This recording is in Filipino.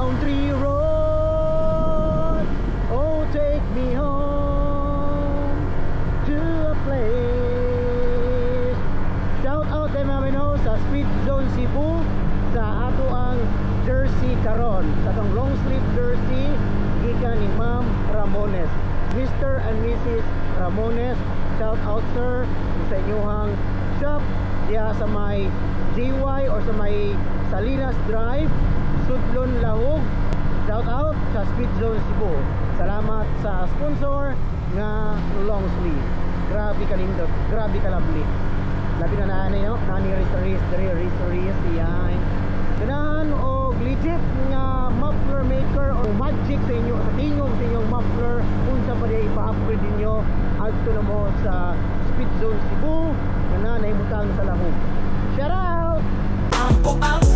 country road, oh take me home to a place. Shout out kay Mamino sa Speed Zone Cebu sa ato ang jersey karon, sa tong long sleeve jersey gikan ni Ma'am Ramones. Mr. and Mrs. Ramones, shout out sir sa inyong shop diya sa may JY or sa may Salinas Drive, Sudlon, Lahog. Shout out sa Speed Zone Cebu. Salamat sa sponsor nga long sleeve. Grabe ka nindot, grabe ka lovely. Labi na nani no, nani restories yan. Ganahan o legit nga muffler maker o magic sa inyo, sa tingog sa inyong muffler, unsa pa di ipa-upgrade ninyo adto na mo sa Speed Zone Cebu na nahimutang sa Lahog. Shout out!